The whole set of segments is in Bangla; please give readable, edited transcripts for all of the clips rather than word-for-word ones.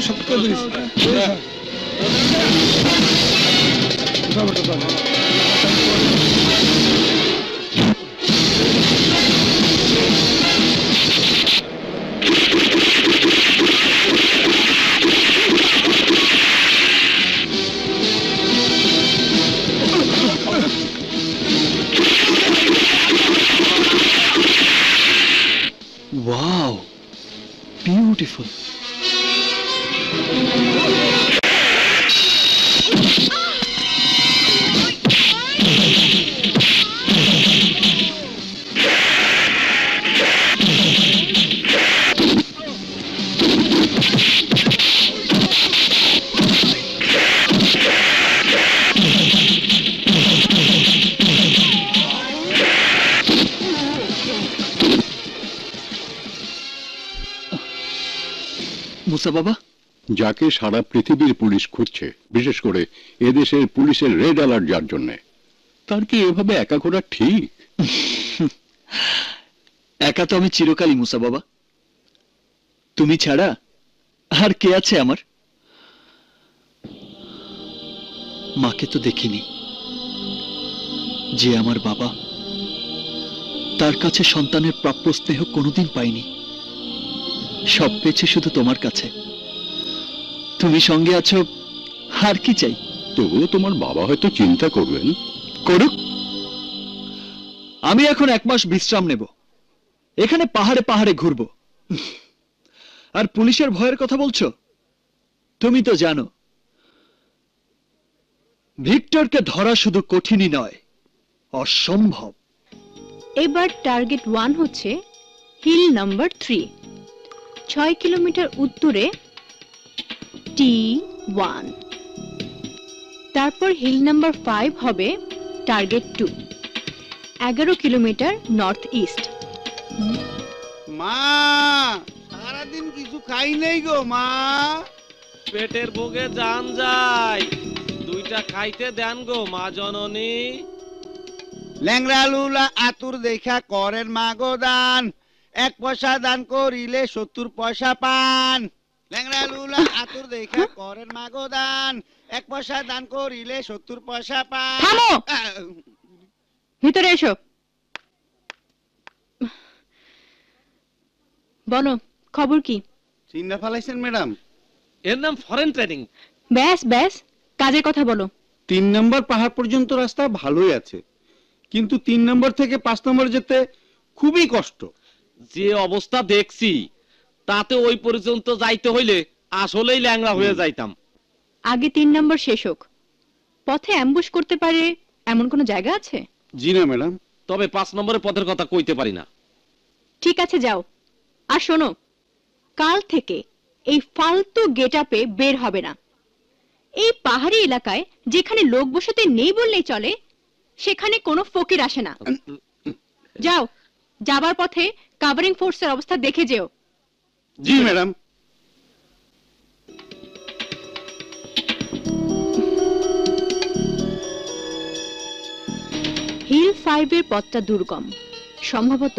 সবকে দিস Wow, beautiful. মুসা বাবা, যাকে সারা পৃথিবীর পুলিশ খুঁজছে, বিশেষ করে এদেশের পুলিশের রেড অ্যালার্ট যার জন্য, তার কি এভাবে একা করা ঠিক? একা তো আমি চিরকালই মুসা বাবা। তুমি ছাড়া আর কে আছে আমার? মাকে তো দেখিনি, যে আমার বাবা, তার কাছে সন্তানের প্রাপ্য স্নেহ কোনোদিন পাইনি। সব পেয়েছে শুধু তোমার কাছে। তুমি সঙ্গে আছো, আর কি চাই? তবুও তোমার বাবা হয়তো চিন্তা করবেন। করুক, আমি এখন 1 মাস বিশ্রাম নেব, এখানে পাহাড়ে পাহাড়ে ঘুরবো। আর পুলিশের ভয়ের কথা বলছো? তুমি তো জানো ভিক্টরকে ধরা শুধু কঠিনই নয়, অসম্ভব। এবার টার্গেট 1 হচ্ছে হিল নাম্বার 3, 6 কিলোমিটার উত্তরে T1। তারপর হিল নাম্বার 5 হবে টার্গেট 2, 11 কিলোমিটার নর্থ ইস্ট। মা, সারাদিন কিছু খাই নাই গো মা। পেটের ভোগে জান যায়, 2টা খাইতে দেন গো মা জননী। ল্যাংড়া লুলা আতুর দেখা করেন মা গো দান, 1 পয়সা দান করিলে 70 পয়সা পান। ল্যাংড়া লুলা আতুর দেখা করেন মা গো দান, 1 পয়সা দান করিলে 70 পয়সা পান। থামো, ভিতরে এসো। বলো, খবর কি? চিন্তা ফেলাইছেন ম্যাডাম? এর নাম ফরেন ট্রেনিং। ব্যাস ব্যাস, কাজের কথা বলো। 3 নম্বর পাহাড় পর্যন্ত রাস্তা ভালোই আছে, কিন্তু 3 নম্বর থেকে 5 নম্বর যেতে খুবই কষ্ট। যে অবস্থা দেখছি তাতে ওই পর্যন্ত যাইতে হইলে আসলেই ল্যাংড়া হয়ে যাইতাম। আগে 3 নম্বর শেষ হোক। পথে অ্যাম্বুশ করতে পারে এমন কোনো জায়গা আছে? জি না ম্যাডাম। তবে 5 নম্বরের পথের কথা কইতে পারি না। ঠিক আছে, যাও। আর শোনো, কাল থেকে এই ফালতু গেটআপে বের হবে না। এই পাহাড়ি এলাকায় যেখানে লোক বসতি নেই বললেই চলে, সেখানে কোনো ফকির আসে না। যাও, যাবার পথে কভারিং ফোর্সের অবস্থা দেখে যেও। জি ম্যাডাম। হিল 5 এর পথটা দুর্গম, সম্ভবত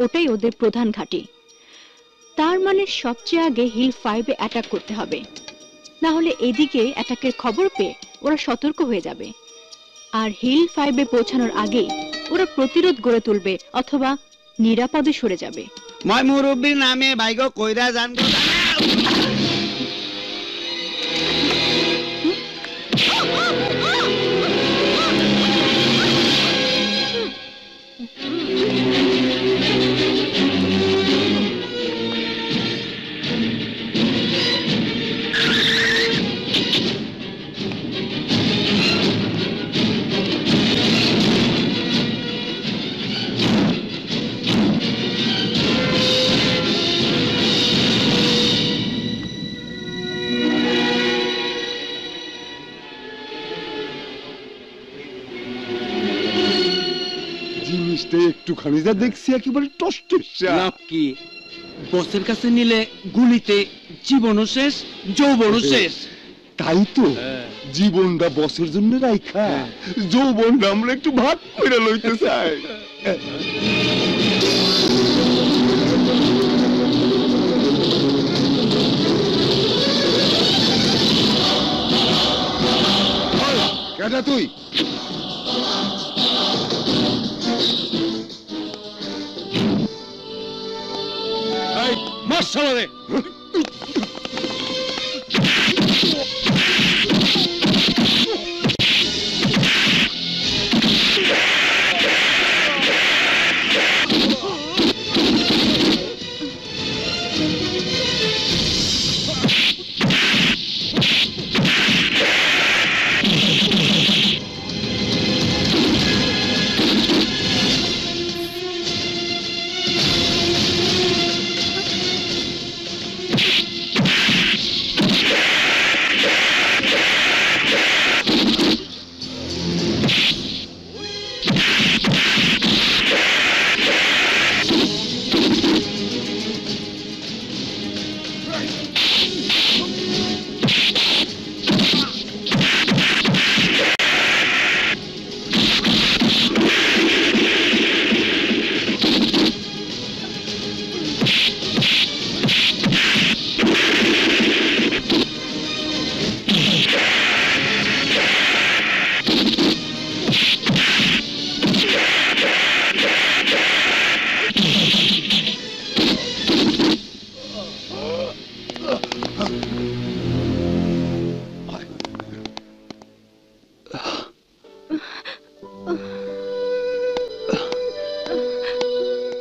ওটাই ওদের প্রধান ঘাঁটি। তার মানে সবচেয়ে আগে হিল 5 এ অ্যাটাক করতে হবে, না হলে এদিকে অ্যাটাকের খবর পেয়ে ওরা সতর্ক হয়ে যাবে। আর হিল 5 এ পৌঁছানোর আগেই ওরা প্রতিরোধ গড়ে তুলবে অথবা নিরাপদে সরে যাবে। মই মুরব্বীর নামে বাইগো কইরা জান গো। একটুখানি যা দেখছি একেবারে টস্টেসা। লাভ কি? বসের কাছে নিলে গুলিতে জীবনও শেষ, যৌবনও শেষ। তাই তো, জীবনটা বসের জন্য রাইখা যৌবনটা আমরা একটু ভাগ করে লইতে চাই। তুই? মার শালারে।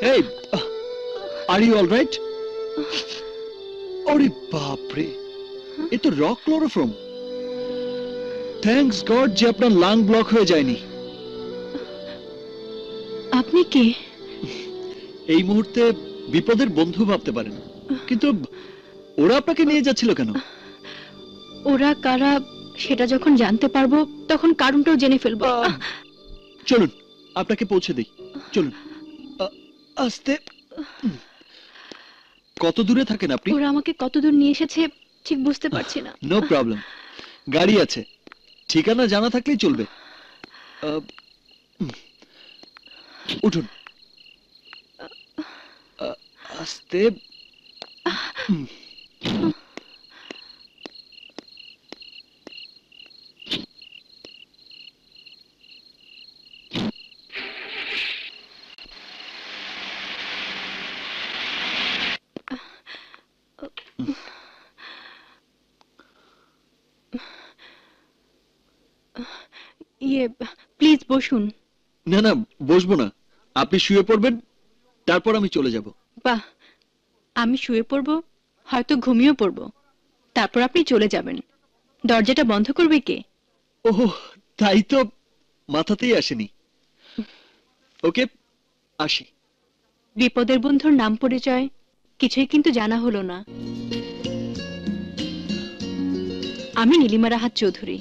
Hey, are you all right? ওরে বাপ রে, এ তো রক ক্লোরোফর্ম। থ্যাঙ্কস গড যে আপনার লাং ব্লক হয়ে যায়নি। আপনি কে? এই মুহূর্তে বিপদের বন্ধু ভাবতে পারেন, কিন্তু ওরা আপনাকে নিয়ে যাচ্ছিল কেন? ওরা কারা সেটা যখন জানতে পারবো তখন কারণটাও জেনে ফেলবো। চলুন আপনাকে পৌঁছে দিই, চলুন। আস্তে। কত দূরে থাকেন আপনি? ওরা আমাকে কত দূর নিয়ে এসেছে ঠিক বুঝতে পারছি না। নো প্রবলেম, গাড়ি আছে, ঠিকানা জানা থাকলেই চলবে। উঠুন আস্তে। প্লিজ বসুন। না না, বসবো না, আপনি শুয়ে পড়বেন, তারপর আমি চলে যাব। বাহ, আমি শুয়ে পড়বো, হয়তো ঘুমিয়েও পড়বো, তারপর আপনি চলে যাবেন। দরজাটা বন্ধ করবে কে? ওহ, তাই তো মাথাতেই আসেনি। ওকে, আসি। বিপদের বন্ধুর নাম পরিচয় কিছুই কিন্তু জানা হলো না। আমি নীলিমা রাহাত চৌধুরী।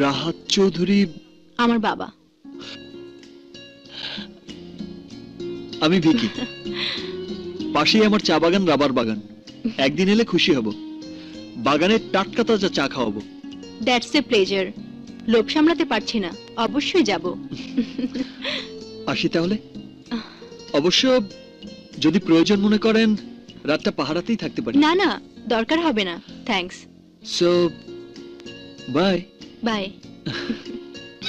রাহাত চৌধুরী আমার বাবা। আমি ভিকি। পাশেই আমার চা বাগান, রাবার বাগান। একদিন এলে খুশি হব, বাগানের টাটকা তাজা চা খাওয়াবো। That's a pleasure. লোভ সামলাতে পারছি না, অবশ্যই যাব। আসি তাহলে। অবশ্য যদি প্রয়োজন মনে করেন রাতটা পাহারাতেই থাকতে পারি। না না, দরকার হবে না, থ্যাঙ্কস। So by. বাই।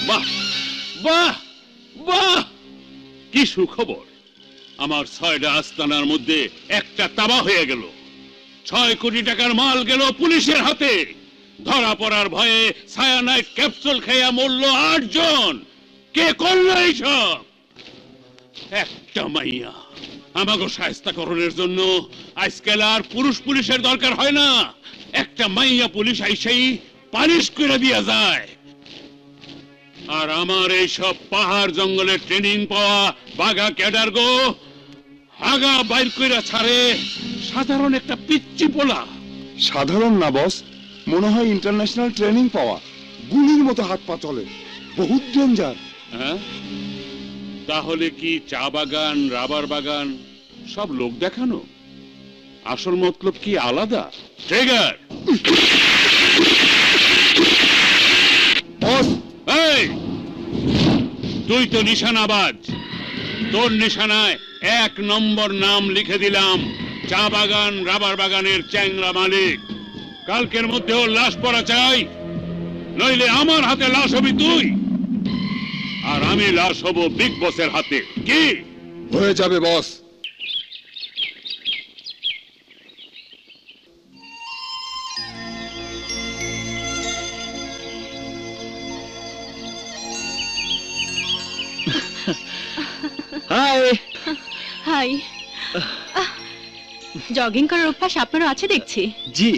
বাহ বাহ বাহ, কি সুখবর! আমার 6টা আস্তানার মধ্যে একটা তাবা হয়ে গেল। 6 কোটি টাকার মাল গেল পুলিশের হাতে। ধরা পড়ার ভয়ে সায়ানাইড ক্যাপসুল খেয়ে মরল 8 জন। কে করলো এইসব? একটা মাইয়া। আমাকে শায়েস্তাকরণের জন্য আজকাল আর পুরুষ পুলিশের দরকার হয় না, একটা মাইয়া পুলিশ আইসেই পালিশ করে দিয়া যায়। আর আমার এইসব পাহাড় জঙ্গলে ট্রেনিং পাওয়া বাঘা ক্যাডার গো আগা বাইর কইরা ছাড়ে সাধারণ একটা পিচ্চি পোলা। সাধারণ না বস, মনে হয় ইন্টারন্যাশনাল ট্রেনিং পাওয়া। গুলির মতো হাত পা চলে, বহুত ডেঞ্জার। হ্যাঁ, তাহলে কি চা বাগান, রাবার বাগান সব লোক দেখানো? আসল মতলব কি আলাদা? ট্রিগার! বস, এই, তুই তো নিশানাবাজ। তোর নিশানায় 1 নম্বর নাম লিখে দিলাম, চা বাগান রাবার বাগানের চ্যাংরা মালিক। কালকের মধ্যে ওর লাশ পড়া চাই। নইলে আমার হাতে লাশ হবি তুই, আর আমি লাশ হব বিগ বসের হাতে। কি হয়ে যাবে বস। হাই। হাই। জগিং করার অভ্যাস আপনারও আছে দেখছি। জি,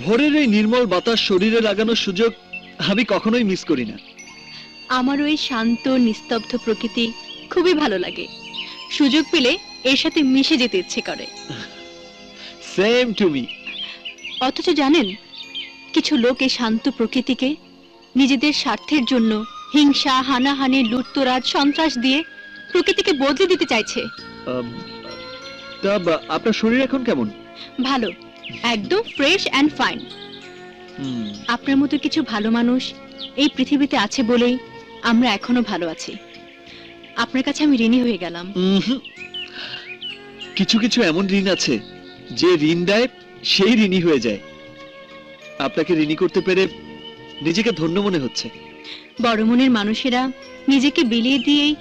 ভোরের এই নির্মল বাতাস শরীরে লাগানোর সুযোগ আমি কখনোই মিস করি না। আমারও এই শান্ত নিস্তব্ধ প্রকৃতি খুবই ভালো লাগে। সুযোগ পেলে এর সাথে মিশে যেতে ইচ্ছে করে। Same to me. অথচ জানেন, কিছু লোক এই শান্ত প্রকৃতিকে নিজেদের স্বার্থের জন্য হিংসা, হানাহানি, লুটতরাজ, সন্ত্রাস দিয়ে প্রকৃতিকে বদলে দিতে চাইছে। আপনার শরীর এখন কেমন? ভালো, একদম ফ্রেশ অ্যান্ড ফাইন। আপনার মতো কিছু ভালো মানুষ এই পৃথিবীতে আছে বলেই আমরা এখনো ভালো আছি। আপনার কাছে আমি ঋণী হয়ে গেলাম। কিছু কিছু এমন ঋণ আছে যে ঋণ দেয় সেই ঋণী হয়ে যায়। আপনাকে ঋণী করতে পেরে নিজেকে ধন্য মনে হচ্ছে। বড় মনের মানুষেরা নিজেকে বিলিয়ে দিয়েই